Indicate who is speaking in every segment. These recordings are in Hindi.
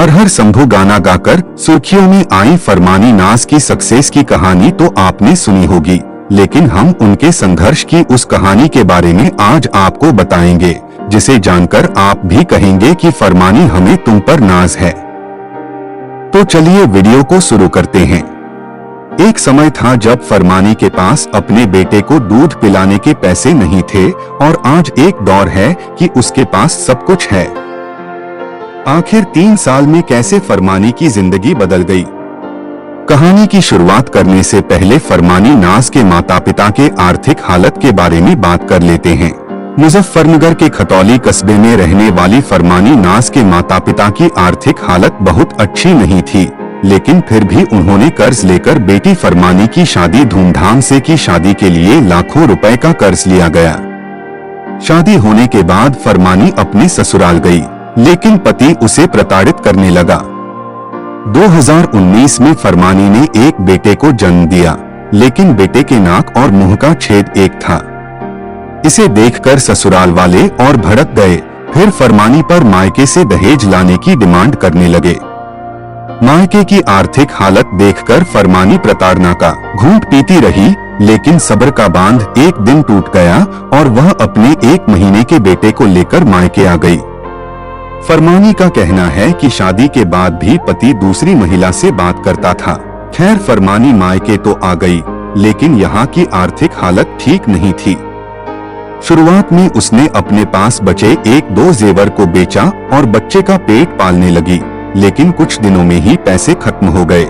Speaker 1: हर हर शंभू गाना गाकर सुर्खियों में आई फरमानी नाज की सक्सेस की कहानी तो आपने सुनी होगी, लेकिन हम उनके संघर्ष की उस कहानी के बारे में आज आपको बताएंगे, जिसे जानकर आप भी कहेंगे कि फरमानी हमें तुम पर नाज है। तो चलिए वीडियो को शुरू करते हैं। एक समय था जब फरमानी के पास अपने बेटे को दूध पिलाने के पैसे नहीं थे और आज एक दौर है कि उसके पास सब कुछ है। आखिर 3 साल में कैसे फरमानी की जिंदगी बदल गई। कहानी की शुरुआत करने से पहले फरमानी नाज के माता पिता के आर्थिक हालत के बारे में बात कर लेते हैं। मुजफ्फरनगर के खतौली कस्बे में रहने वाली फरमानी नाज के माता पिता की आर्थिक हालत बहुत अच्छी नहीं थी, लेकिन फिर भी उन्होंने कर्ज लेकर बेटी फरमानी की शादी धूमधाम से की। शादी के लिए लाखों रुपए का कर्ज लिया गया। शादी होने के बाद फरमानी अपने ससुराल गई, लेकिन पति उसे प्रताड़ित करने लगा। 2019 में फरमानी ने एक बेटे को जन्म दिया, लेकिन बेटे के नाक और मुंह का छेद एक था। इसे देखकर ससुराल वाले और भड़क गए। फिर फरमानी पर मायके से दहेज लाने की डिमांड करने लगे। मायके की आर्थिक हालत देखकर फरमानी प्रताड़ना का घूंट पीती रही, लेकिन सब्र का बांध एक दिन टूट गया और वह अपने 1 महीने के बेटे को लेकर मायके आ गई। फरमानी का कहना है कि शादी के बाद भी पति दूसरी महिला से बात करता था। खैर फरमानी मायके तो आ गई, लेकिन यहाँ की आर्थिक हालत ठीक नहीं थी। शुरुआत में उसने अपने पास बचे 1-2 जेवर को बेचा और बच्चे का पेट पालने लगी, लेकिन कुछ दिनों में ही पैसे खत्म हो गए।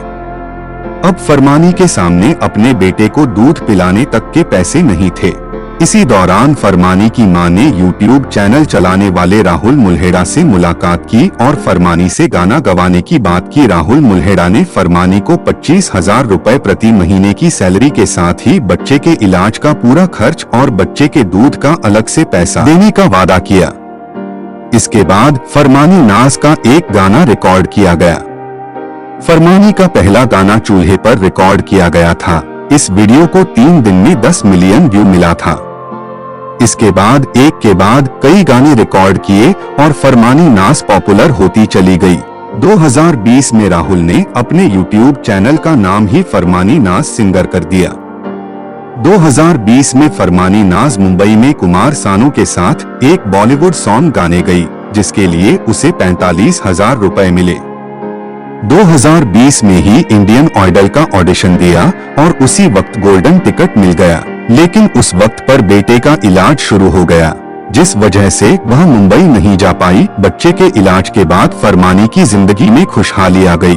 Speaker 1: अब फरमानी के सामने अपने बेटे को दूध पिलाने तक के पैसे नहीं थे। इसी दौरान फरमानी की मां ने YouTube चैनल चलाने वाले राहुल मुल्हेड़ा से मुलाकात की और फरमानी से गाना गवाने की बात की। राहुल मुल्हेड़ा ने फरमानी को 25,000 रुपए प्रति महीने की सैलरी के साथ ही बच्चे के इलाज का पूरा खर्च और बच्चे के दूध का अलग से पैसा देने का वादा किया। इसके बाद फरमानी नाज का एक गाना रिकॉर्ड किया गया। फरमानी का पहला गाना चूल्हे पर रिकॉर्ड किया गया था। इस वीडियो को 3 दिन में 10 मिलियन व्यू मिला था। इसके बाद एक के बाद कई गाने रिकॉर्ड किए और फरमानी नाज पॉपुलर होती चली गई। 2020 में राहुल ने अपने YouTube चैनल का नाम ही फरमानी नाज सिंगर कर दिया। 2020 में फरमानी नाज मुंबई में कुमार सानू के साथ एक बॉलीवुड सॉन्ग गाने गई, जिसके लिए उसे 45,000 रुपए मिले। 2020 में ही इंडियन आइडल का ऑडिशन दिया और उसी वक्त गोल्डन टिकट मिल गया, लेकिन उस वक्त पर बेटे का इलाज शुरू हो गया, जिस वजह से वह मुंबई नहीं जा पाई। बच्चे के इलाज के बाद फरमानी की जिंदगी में खुशहाली आ गई।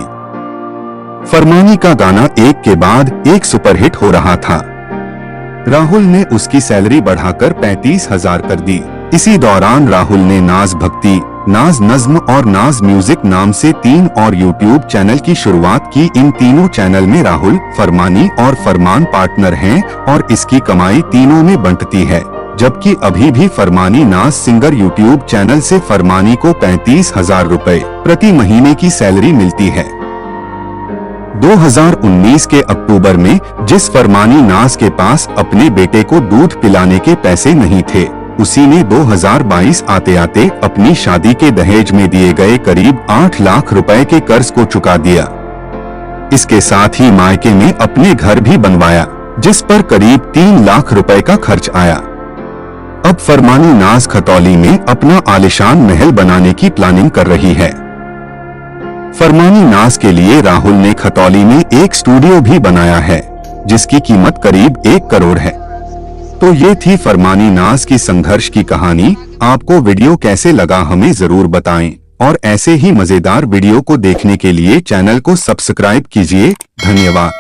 Speaker 1: फरमानी का गाना एक के बाद एक सुपरहिट हो रहा था। राहुल ने उसकी सैलरी बढ़ाकर 35,000 कर दी। इसी दौरान राहुल ने नाज भक्ति, नाज नज्म और नाज म्यूजिक नाम से 3 और YouTube चैनल की शुरुआत की। इन तीनों चैनल में राहुल, फरमानी और फरमान पार्टनर हैं और इसकी कमाई तीनों में बंटती है, जबकि अभी भी फरमानी नाज सिंगर YouTube चैनल से फरमानी को 35,000 रुपए प्रति महीने की सैलरी मिलती है। 2019 के अक्टूबर में जिस फरमानी नाज के पास अपने बेटे को दूध पिलाने के पैसे नहीं थे, उसी ने 2022 आते आते अपनी शादी के दहेज में दिए गए करीब 8 लाख रुपए के कर्ज को चुका दिया। इसके साथ ही मायके में अपने घर भी बनवाया, जिस पर करीब 3 लाख रुपए का खर्च आया। अब फरमानी नाज खतौली में अपना आलीशान महल बनाने की प्लानिंग कर रही है। फरमानी नाज के लिए राहुल ने खतौली में एक स्टूडियो भी बनाया है, जिसकी कीमत करीब 1 करोड़ है। तो ये थी फरमानी नाज की संघर्ष की कहानी। आपको वीडियो कैसे लगा हमें जरूर बताएं और ऐसे ही मजेदार वीडियो को देखने के लिए चैनल को सब्सक्राइब कीजिए। धन्यवाद।